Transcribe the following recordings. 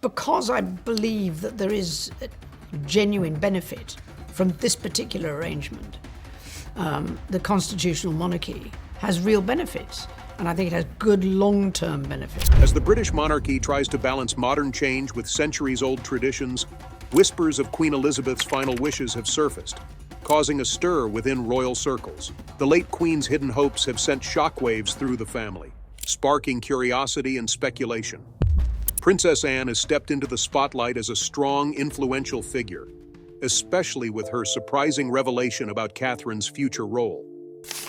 Because I believe that there is a genuine benefit from this particular arrangement, the constitutional monarchy has real benefits, and I think it has good long-term benefits. As the British monarchy tries to balance modern change with centuries-old traditions, whispers of Queen Elizabeth's final wishes have surfaced, causing a stir within royal circles. The late Queen's hidden hopes have sent shockwaves through the family, sparking curiosity and speculation. Princess Anne has stepped into the spotlight as a strong, influential figure, especially with her surprising revelation about Catherine's future role.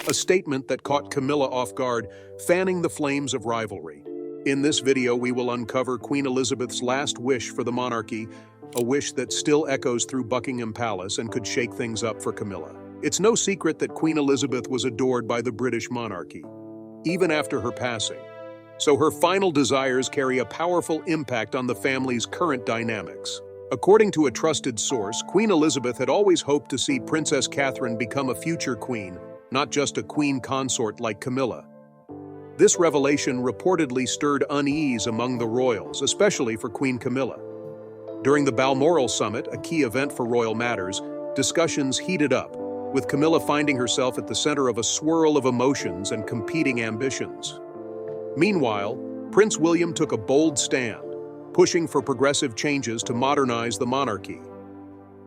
A statement that caught Camilla off guard, fanning the flames of rivalry. In this video, we will uncover Queen Elizabeth's last wish for the monarchy, a wish that still echoes through Buckingham Palace and could shake things up for Camilla. It's no secret that Queen Elizabeth was adored by the British monarchy, even after her passing. So her final desires carry a powerful impact on the family's current dynamics. According to a trusted source, Queen Elizabeth had always hoped to see Princess Catherine become a future queen, not just a queen consort like Camilla. This revelation reportedly stirred unease among the royals, especially for Queen Camilla. During the Balmoral Summit, a key event for royal matters, discussions heated up, with Camilla finding herself at the center of a swirl of emotions and competing ambitions. Meanwhile, Prince William took a bold stand, pushing for progressive changes to modernize the monarchy.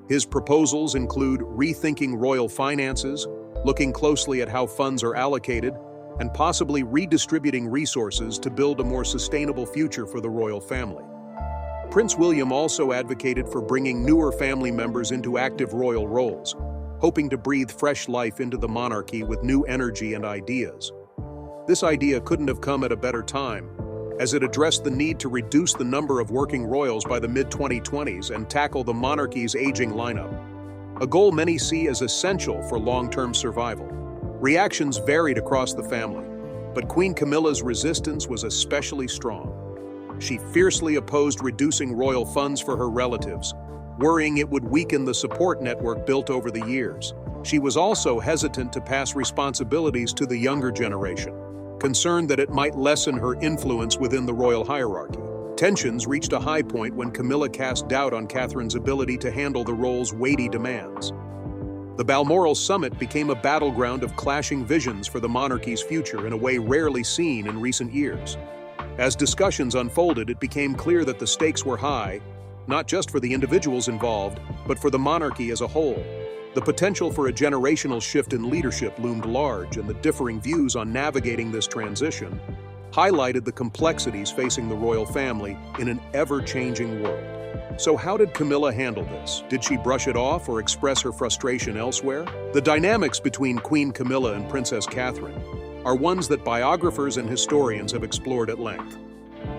His proposals include rethinking royal finances, looking closely at how funds are allocated, and possibly redistributing resources to build a more sustainable future for the royal family. Prince William also advocated for bringing newer family members into active royal roles, hoping to breathe fresh life into the monarchy with new energy and ideas. This idea couldn't have come at a better time, as it addressed the need to reduce the number of working royals by the mid-2020s and tackle the monarchy's aging lineup, a goal many see as essential for long-term survival. Reactions varied across the family, but Queen Camilla's resistance was especially strong. She fiercely opposed reducing royal funds for her relatives, worrying it would weaken the support network built over the years. She was also hesitant to pass responsibilities to the younger generation, concerned that it might lessen her influence within the royal hierarchy. Tensions reached a high point when Camilla cast doubt on Catherine's ability to handle the role's weighty demands. The Balmoral Summit became a battleground of clashing visions for the monarchy's future in a way rarely seen in recent years. As discussions unfolded, it became clear that the stakes were high, not just for the individuals involved, but for the monarchy as a whole. The potential for a generational shift in leadership loomed large, and the differing views on navigating this transition highlighted the complexities facing the royal family in an ever-changing world. So how did Camilla handle this? Did she brush it off or express her frustration elsewhere? The dynamics between Queen Camilla and Princess Catherine are ones that biographers and historians have explored at length.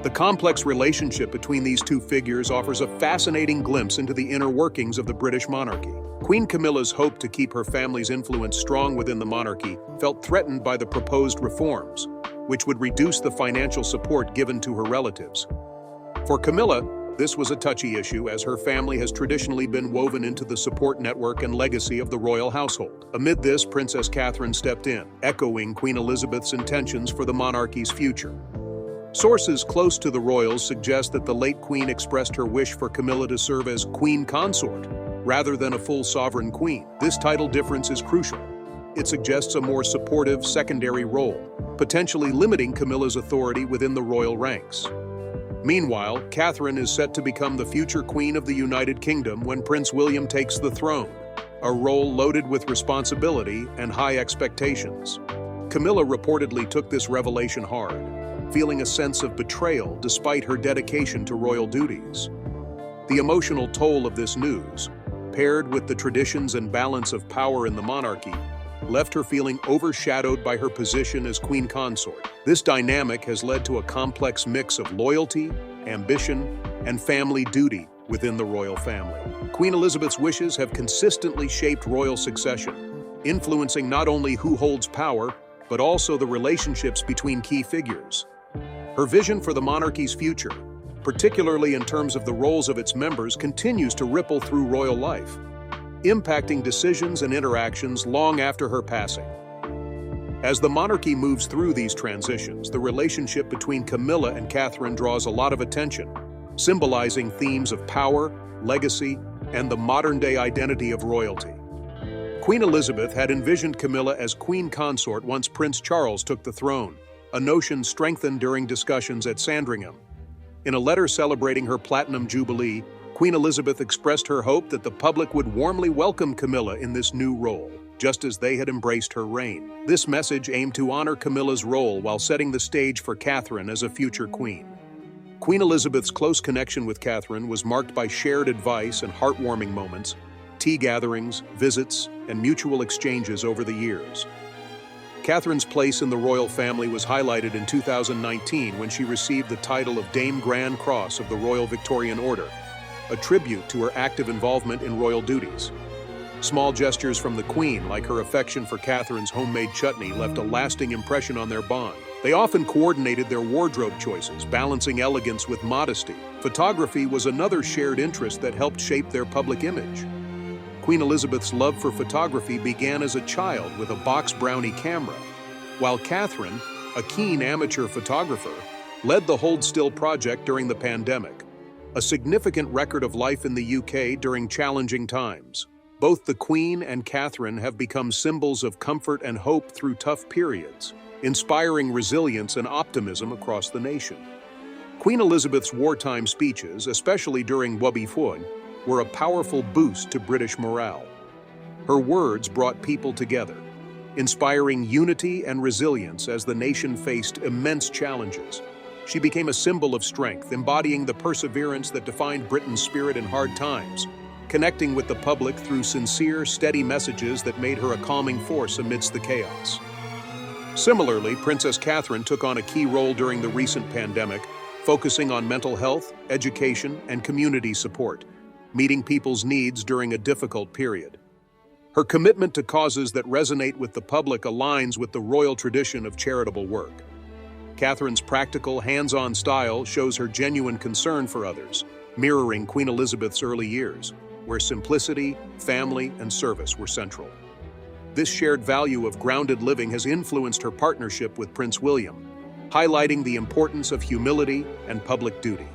The complex relationship between these two figures offers a fascinating glimpse into the inner workings of the British monarchy. Queen Camilla's hope to keep her family's influence strong within the monarchy felt threatened by the proposed reforms, which would reduce the financial support given to her relatives. For Camilla, this was a touchy issue, as her family has traditionally been woven into the support network and legacy of the royal household. Amid this, Princess Catherine stepped in, echoing Queen Elizabeth's intentions for the monarchy's future. Sources close to the royals suggest that the late queen expressed her wish for Camilla to serve as queen consort, rather than a full sovereign queen. This title difference is crucial. It suggests a more supportive secondary role, potentially limiting Camilla's authority within the royal ranks. Meanwhile, Catherine is set to become the future Queen of the United Kingdom when Prince William takes the throne, a role loaded with responsibility and high expectations. Camilla reportedly took this revelation hard, feeling a sense of betrayal despite her dedication to royal duties. The emotional toll of this news, paired with the traditions and balance of power in the monarchy, left her feeling overshadowed by her position as queen consort. This dynamic has led to a complex mix of loyalty, ambition, and family duty within the royal family. Queen Elizabeth's wishes have consistently shaped royal succession, influencing not only who holds power, but also the relationships between key figures. Her vision for the monarchy's future, particularly in terms of the roles of its members, continues to ripple through royal life, impacting decisions and interactions long after her passing. As the monarchy moves through these transitions, the relationship between Camilla and Catherine draws a lot of attention, symbolizing themes of power, legacy, and the modern-day identity of royalty. Queen Elizabeth had envisioned Camilla as queen consort once Prince Charles took the throne, a notion strengthened during discussions at Sandringham. In a letter celebrating her Platinum Jubilee, Queen Elizabeth expressed her hope that the public would warmly welcome Camilla in this new role, just as they had embraced her reign. This message aimed to honor Camilla's role while setting the stage for Catherine as a future queen. Queen Elizabeth's close connection with Catherine was marked by shared advice and heartwarming moments, tea gatherings, visits, and mutual exchanges over the years. Catherine's place in the royal family was highlighted in 2019 when she received the title of Dame Grand Cross of the Royal Victorian Order, a tribute to her active involvement in royal duties. Small gestures from the Queen, like her affection for Catherine's homemade chutney, left a lasting impression on their bond. They often coordinated their wardrobe choices, balancing elegance with modesty. Photography was another shared interest that helped shape their public image. Queen Elizabeth's love for photography began as a child with a box brownie camera, while Catherine, a keen amateur photographer, led the Hold Still project during the pandemic, a significant record of life in the UK during challenging times. Both the Queen and Catherine have become symbols of comfort and hope through tough periods, inspiring resilience and optimism across the nation. Queen Elizabeth's wartime speeches, especially during Wobbyfoy, were a powerful boost to British morale. Her words brought people together, inspiring unity and resilience as the nation faced immense challenges. She became a symbol of strength, embodying the perseverance that defined Britain's spirit in hard times, connecting with the public through sincere, steady messages that made her a calming force amidst the chaos. Similarly, Princess Catherine took on a key role during the recent pandemic, focusing on mental health, education, and community support, meeting people's needs during a difficult period. Her commitment to causes that resonate with the public aligns with the royal tradition of charitable work. Catherine's practical, hands-on style shows her genuine concern for others, mirroring Queen Elizabeth's early years, where simplicity, family, and service were central. This shared value of grounded living has influenced her partnership with Prince William, highlighting the importance of humility and public duty.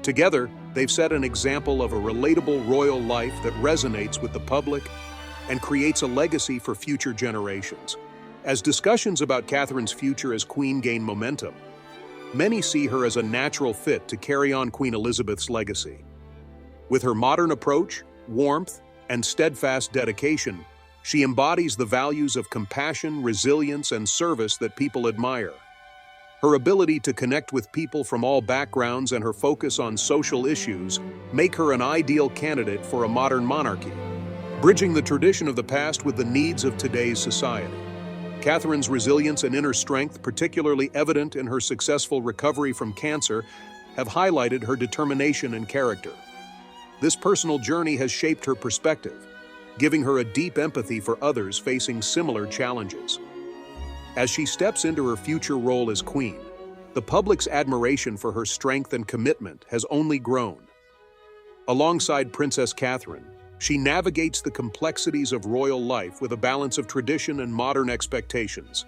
Together, they've set an example of a relatable royal life that resonates with the public and creates a legacy for future generations. As discussions about Catherine's future as queen gain momentum, many see her as a natural fit to carry on Queen Elizabeth's legacy. With her modern approach, warmth, and steadfast dedication, she embodies the values of compassion, resilience, and service that people admire. Her ability to connect with people from all backgrounds and her focus on social issues make her an ideal candidate for a modern monarchy, bridging the tradition of the past with the needs of today's society. Catherine's resilience and inner strength, particularly evident in her successful recovery from cancer, have highlighted her determination and character. This personal journey has shaped her perspective, giving her a deep empathy for others facing similar challenges. As she steps into her future role as queen, the public's admiration for her strength and commitment has only grown. Alongside Princess Catherine, she navigates the complexities of royal life with a balance of tradition and modern expectations,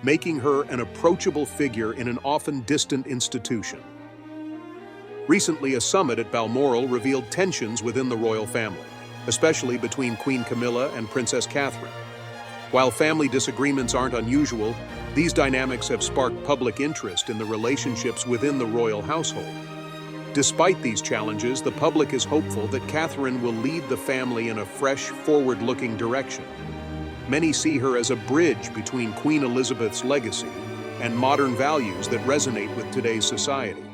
making her an approachable figure in an often distant institution. Recently, a summit at Balmoral revealed tensions within the royal family, especially between Queen Camilla and Princess Catherine. While family disagreements aren't unusual, these dynamics have sparked public interest in the relationships within the royal household. Despite these challenges, the public is hopeful that Catherine will lead the family in a fresh, forward-looking direction. Many see her as a bridge between Queen Elizabeth's legacy and modern values that resonate with today's society.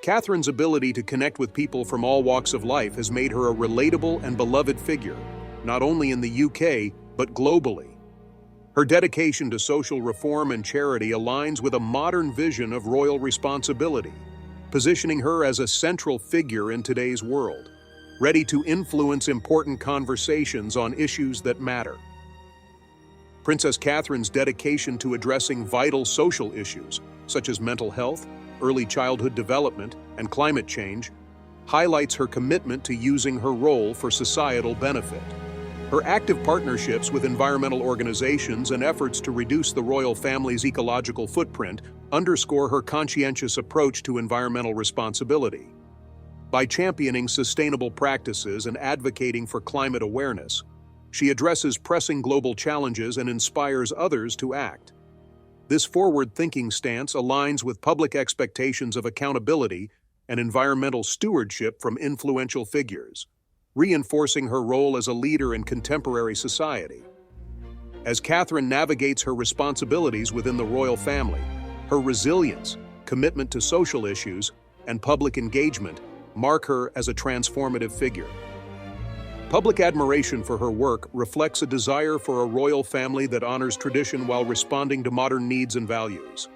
Catherine's ability to connect with people from all walks of life has made her a relatable and beloved figure, not only in the UK, but globally. Her dedication to social reform and charity aligns with a modern vision of royal responsibility, positioning her as a central figure in today's world, ready to influence important conversations on issues that matter. Princess Catherine's dedication to addressing vital social issues, such as mental health, early childhood development, and climate change, highlights her commitment to using her role for societal benefit. Her active partnerships with environmental organizations and efforts to reduce the royal family's ecological footprint underscore her conscientious approach to environmental responsibility. By championing sustainable practices and advocating for climate awareness, she addresses pressing global challenges and inspires others to act. This forward-thinking stance aligns with public expectations of accountability and environmental stewardship from influential figures, reinforcing her role as a leader in contemporary society. As Catherine navigates her responsibilities within the royal family, her resilience, commitment to social issues, and public engagement mark her as a transformative figure. Public admiration for her work reflects a desire for a royal family that honors tradition while responding to modern needs and values.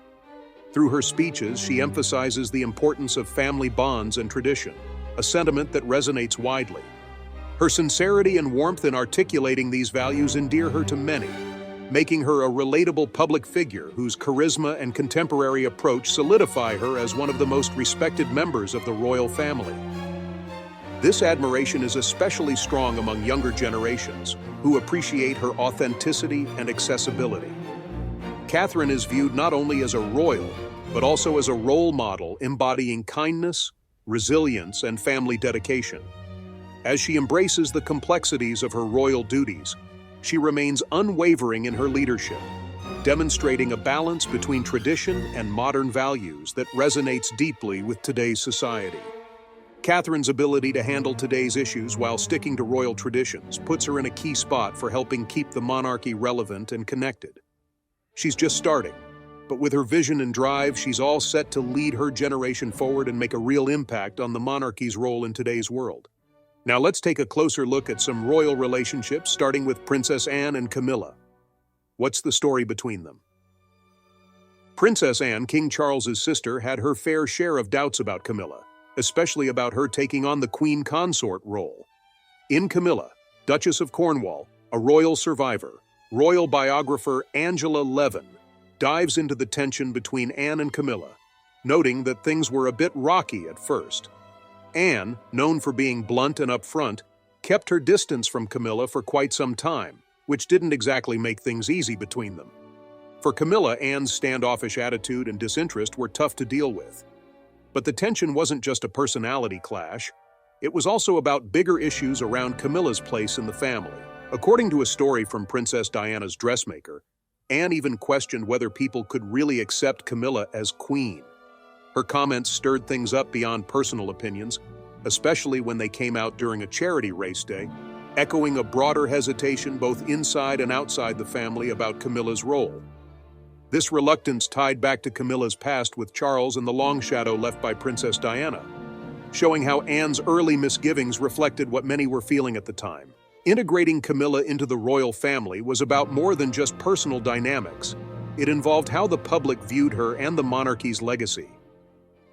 Through her speeches, she emphasizes the importance of family bonds and tradition, a sentiment that resonates widely. Her sincerity and warmth in articulating these values endear her to many, making her a relatable public figure whose charisma and contemporary approach solidify her as one of the most respected members of the royal family. This admiration is especially strong among younger generations, who appreciate her authenticity and accessibility. Catherine is viewed not only as a royal, but also as a role model embodying kindness, resilience, and family dedication. As she embraces the complexities of her royal duties, she remains unwavering in her leadership, demonstrating a balance between tradition and modern values that resonates deeply with today's society. Catherine's ability to handle today's issues while sticking to royal traditions puts her in a key spot for helping keep the monarchy relevant and connected. She's just starting, but with her vision and drive, she's all set to lead her generation forward and make a real impact on the monarchy's role in today's world. Now let's take a closer look at some royal relationships, starting with Princess Anne and Camilla. What's the story between them? Princess Anne, King Charles's sister, had her fair share of doubts about Camilla, especially about her taking on the queen consort role. In Camilla, Duchess of Cornwall, a royal survivor, royal biographer Angela Levin dives into the tension between Anne and Camilla, noting that things were a bit rocky at first. Anne, known for being blunt and upfront, kept her distance from Camilla for quite some time, which didn't exactly make things easy between them. For Camilla, Anne's standoffish attitude and disinterest were tough to deal with. But the tension wasn't just a personality clash, it was also about bigger issues around Camilla's place in the family. According to a story from Princess Diana's dressmaker, Anne even questioned whether people could really accept Camilla as queen. Her comments stirred things up beyond personal opinions, especially when they came out during a charity race day, echoing a broader hesitation both inside and outside the family about Camilla's role. This reluctance tied back to Camilla's past with Charles and the long shadow left by Princess Diana, showing how Anne's early misgivings reflected what many were feeling at the time. Integrating Camilla into the royal family was about more than just personal dynamics. It involved how the public viewed her and the monarchy's legacy.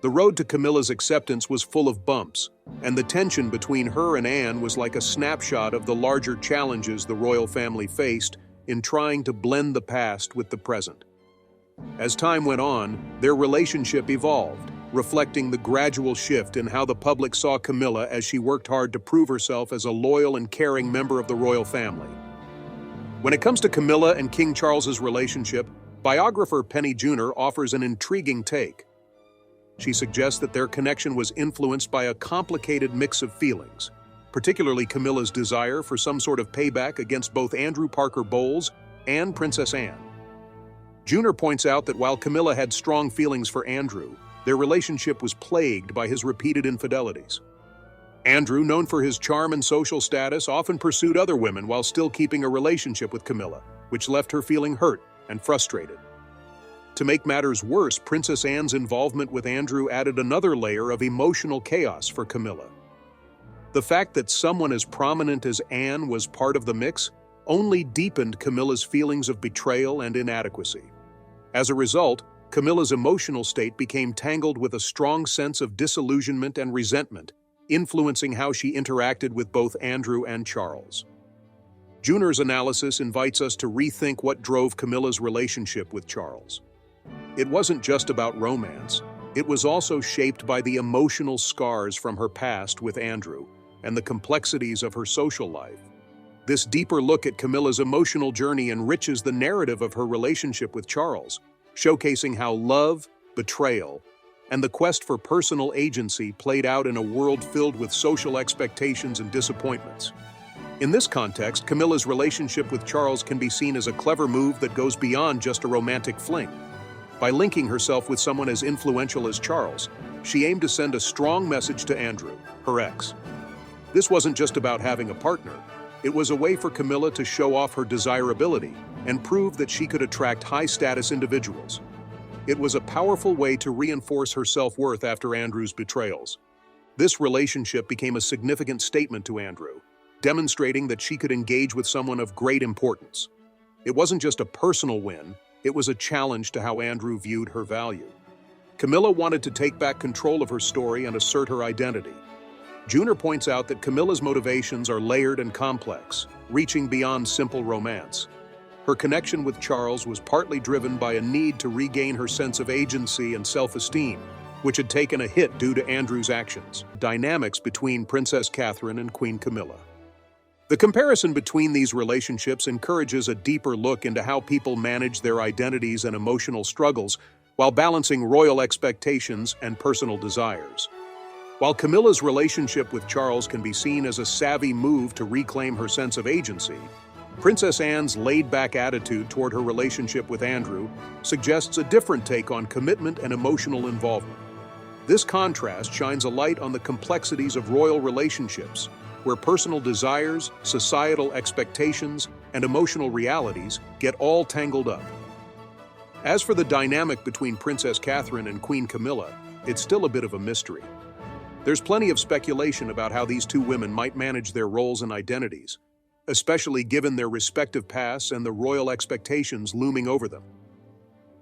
The road to Camilla's acceptance was full of bumps, and the tension between her and Anne was like a snapshot of the larger challenges the royal family faced in trying to blend the past with the present. As time went on, their relationship evolved, reflecting the gradual shift in how the public saw Camilla as she worked hard to prove herself as a loyal and caring member of the royal family. When it comes to Camilla and King Charles's relationship, biographer Penny Junor offers an intriguing take. She suggests that their connection was influenced by a complicated mix of feelings, particularly Camilla's desire for some sort of payback against both Andrew Parker Bowles and Princess Anne. Junor points out that while Camilla had strong feelings for Andrew, their relationship was plagued by his repeated infidelities. Andrew, known for his charm and social status, often pursued other women while still keeping a relationship with Camilla, which left her feeling hurt and frustrated. To make matters worse, Princess Anne's involvement with Andrew added another layer of emotional chaos for Camilla. The fact that someone as prominent as Anne was part of the mix only deepened Camilla's feelings of betrayal and inadequacy. As a result, Camilla's emotional state became tangled with a strong sense of disillusionment and resentment, influencing how she interacted with both Andrew and Charles. Junor's analysis invites us to rethink what drove Camilla's relationship with Charles. It wasn't just about romance. It was also shaped by the emotional scars from her past with Andrew and the complexities of her social life. This deeper look at Camilla's emotional journey enriches the narrative of her relationship with Charles, showcasing how love, betrayal, and the quest for personal agency played out in a world filled with social expectations and disappointments. In this context, Camilla's relationship with Charles can be seen as a clever move that goes beyond just a romantic fling. By linking herself with someone as influential as Charles, she aimed to send a strong message to Andrew, her ex. This wasn't just about having a partner. It was a way for Camilla to show off her desirability and prove that she could attract high-status individuals. It was a powerful way to reinforce her self-worth after Andrew's betrayals. This relationship became a significant statement to Andrew, demonstrating that she could engage with someone of great importance. It wasn't just a personal win, it was a challenge to how Andrew viewed her value. Camilla wanted to take back control of her story and assert her identity. Juner points out that Camilla's motivations are layered and complex, reaching beyond simple romance. Her connection with Charles was partly driven by a need to regain her sense of agency and self-esteem, which had taken a hit due to Andrew's actions. Dynamics between Princess Catherine and Queen Camilla. The comparison between these relationships encourages a deeper look into how people manage their identities and emotional struggles while balancing royal expectations and personal desires. While Camilla's relationship with Charles can be seen as a savvy move to reclaim her sense of agency, Princess Anne's laid-back attitude toward her relationship with Andrew suggests a different take on commitment and emotional involvement. This contrast shines a light on the complexities of royal relationships, where personal desires, societal expectations, and emotional realities get all tangled up. As for the dynamic between Princess Catherine and Queen Camilla, it's still a bit of a mystery. There's plenty of speculation about how these two women might manage their roles and identities, especially given their respective pasts and the royal expectations looming over them.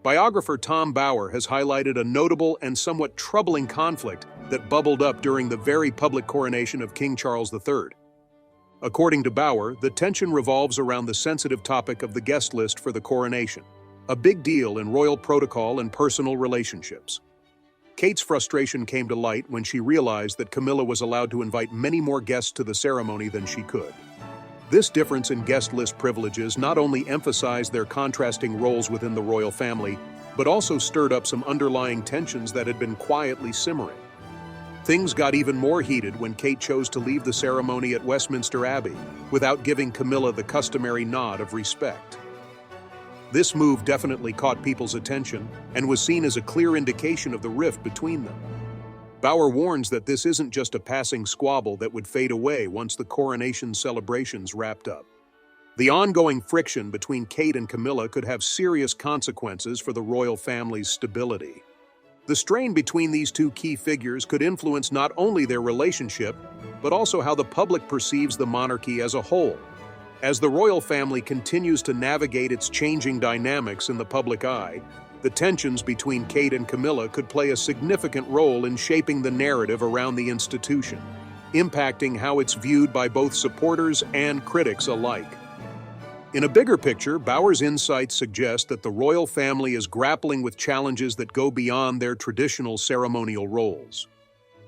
Biographer Tom Bower has highlighted a notable and somewhat troubling conflict that bubbled up during the very public coronation of King Charles III. According to Bower, the tension revolves around the sensitive topic of the guest list for the coronation, a big deal in royal protocol and personal relationships. Kate's frustration came to light when she realized that Camilla was allowed to invite many more guests to the ceremony than she could. This difference in guest list privileges not only emphasized their contrasting roles within the royal family, but also stirred up some underlying tensions that had been quietly simmering. Things got even more heated when Kate chose to leave the ceremony at Westminster Abbey without giving Camilla the customary nod of respect. This move definitely caught people's attention and was seen as a clear indication of the rift between them. Bower warns that this isn't just a passing squabble that would fade away once the coronation celebrations wrapped up. The ongoing friction between Kate and Camilla could have serious consequences for the royal family's stability. The strain between these two key figures could influence not only their relationship, but also how the public perceives the monarchy as a whole. As the royal family continues to navigate its changing dynamics in the public eye, the tensions between Kate and Camilla could play a significant role in shaping the narrative around the institution, impacting how it's viewed by both supporters and critics alike. In a bigger picture, Bower's insights suggest that the royal family is grappling with challenges that go beyond their traditional ceremonial roles.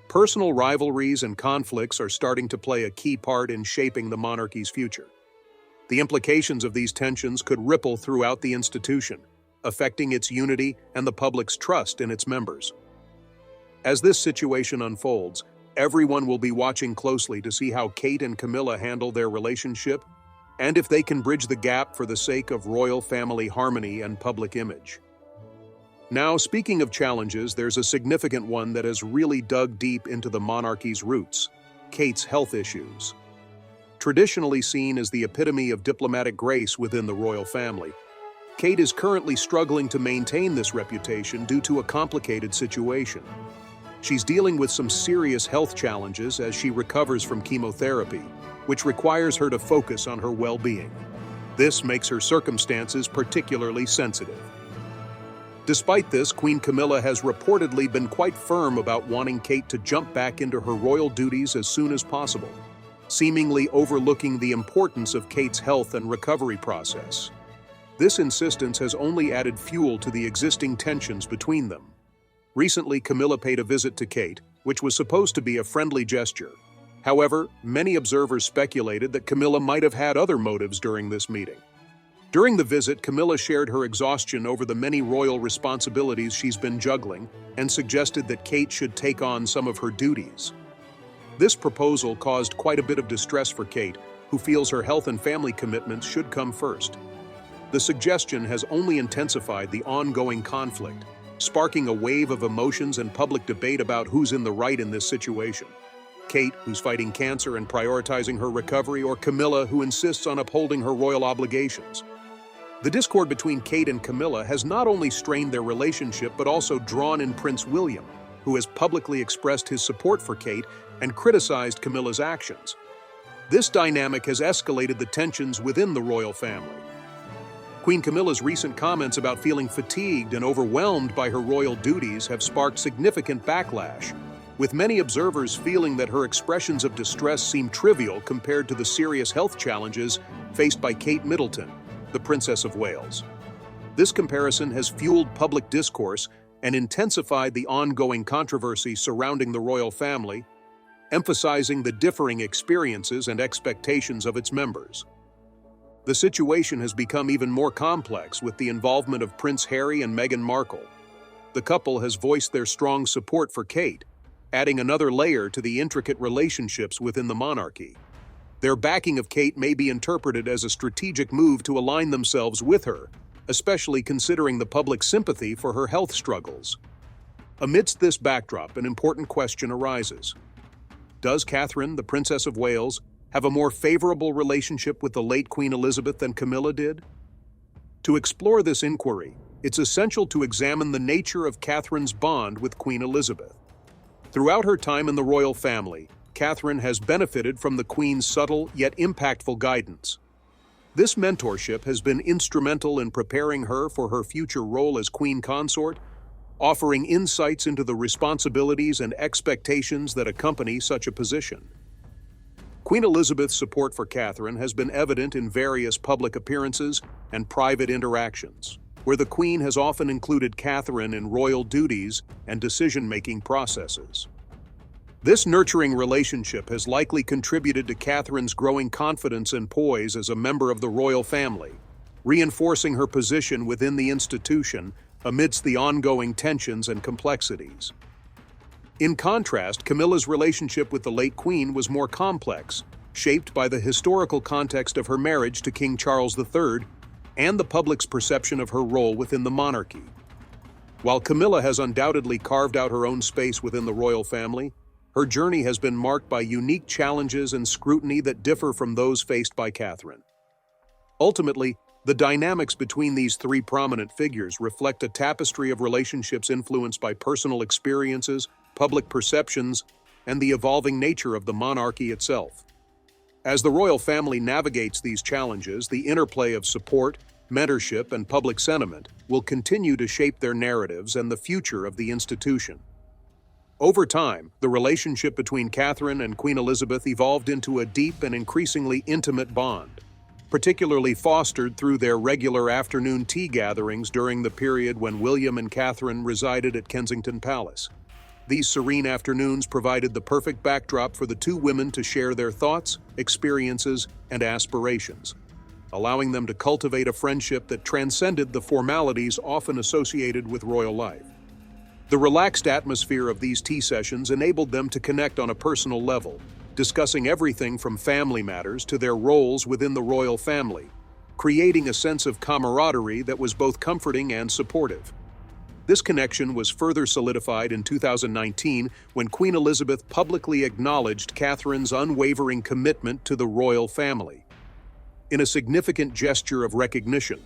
Personal rivalries and conflicts are starting to play a key part in shaping the monarchy's future. The implications of these tensions could ripple throughout the institution, affecting its unity and the public's trust in its members. As this situation unfolds, everyone will be watching closely to see how Kate and Camilla handle their relationship and if they can bridge the gap for the sake of royal family harmony and public image. Now, speaking of challenges, there's a significant one that has really dug deep into the monarchy's roots: Kate's health issues. Traditionally seen as the epitome of diplomatic grace within the royal family, Kate is currently struggling to maintain this reputation due to a complicated situation. She's dealing with some serious health challenges as she recovers from chemotherapy, which requires her to focus on her well-being. This makes her circumstances particularly sensitive. Despite this, Queen Camilla has reportedly been quite firm about wanting Kate to jump back into her royal duties as soon as possible, seemingly overlooking the importance of Kate's health and recovery process. This insistence has only added fuel to the existing tensions between them. Recently, Camilla paid a visit to Kate, which was supposed to be a friendly gesture. However, many observers speculated that Camilla might have had other motives during this meeting. During the visit, Camilla shared her exhaustion over the many royal responsibilities she's been juggling and suggested that Kate should take on some of her duties. This proposal caused quite a bit of distress for Kate, who feels her health and family commitments should come first. The suggestion has only intensified the ongoing conflict, sparking a wave of emotions and public debate about who's in the right in this situation. Kate, who's fighting cancer and prioritizing her recovery, or Camilla, who insists on upholding her royal obligations. The discord between Kate and Camilla has not only strained their relationship but also drawn in Prince William, who has publicly expressed his support for Kate and criticized Camilla's actions. This dynamic has escalated the tensions within the royal family. Queen Camilla's recent comments about feeling fatigued and overwhelmed by her royal duties have sparked significant backlash, with many observers feeling that her expressions of distress seem trivial compared to the serious health challenges faced by Kate Middleton, the Princess of Wales. This comparison has fueled public discourse and intensified the ongoing controversy surrounding the royal family, emphasizing the differing experiences and expectations of its members. The situation has become even more complex with the involvement of Prince Harry and Meghan Markle. The couple has voiced their strong support for Kate, adding another layer to the intricate relationships within the monarchy. Their backing of Kate may be interpreted as a strategic move to align themselves with her, especially considering the public's sympathy for her health struggles. Amidst this backdrop, an important question arises. Does Catherine, the Princess of Wales, have a more favorable relationship with the late Queen Elizabeth than Camilla did? To explore this inquiry, it's essential to examine the nature of Catherine's bond with Queen Elizabeth. Throughout her time in the royal family, Catherine has benefited from the Queen's subtle yet impactful guidance. This mentorship has been instrumental in preparing her for her future role as Queen Consort, offering insights into the responsibilities and expectations that accompany such a position. Queen Elizabeth's support for Catherine has been evident in various public appearances and private interactions, where the Queen has often included Catherine in royal duties and decision-making processes. This nurturing relationship has likely contributed to Catherine's growing confidence and poise as a member of the royal family, reinforcing her position within the institution amidst the ongoing tensions and complexities. In contrast, Camilla's relationship with the late Queen was more complex, shaped by the historical context of her marriage to King Charles III and the public's perception of her role within the monarchy. While Camilla has undoubtedly carved out her own space within the royal family, her journey has been marked by unique challenges and scrutiny that differ from those faced by Catherine. Ultimately, the dynamics between these three prominent figures reflect a tapestry of relationships influenced by personal experiences, public perceptions, and the evolving nature of the monarchy itself. As the royal family navigates these challenges, the interplay of support, mentorship, and public sentiment will continue to shape their narratives and the future of the institution. Over time, the relationship between Catherine and Queen Elizabeth evolved into a deep and increasingly intimate bond, particularly fostered through their regular afternoon tea gatherings during the period when William and Catherine resided at Kensington Palace. These serene afternoons provided the perfect backdrop for the two women to share their thoughts, experiences, and aspirations, allowing them to cultivate a friendship that transcended the formalities often associated with royal life. The relaxed atmosphere of these tea sessions enabled them to connect on a personal level, discussing everything from family matters to their roles within the royal family, creating a sense of camaraderie that was both comforting and supportive. This connection was further solidified in 2019 when Queen Elizabeth publicly acknowledged Catherine's unwavering commitment to the royal family. In a significant gesture of recognition,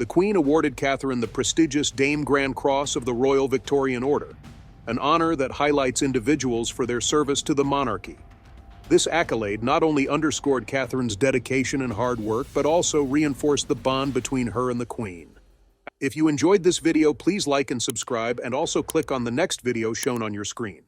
the Queen awarded Catherine the prestigious Dame Grand Cross of the Royal Victorian Order, an honor that highlights individuals for their service to the monarchy. This accolade not only underscored Catherine's dedication and hard work, but also reinforced the bond between her and the Queen. If you enjoyed this video, please like and subscribe, and also click on the next video shown on your screen.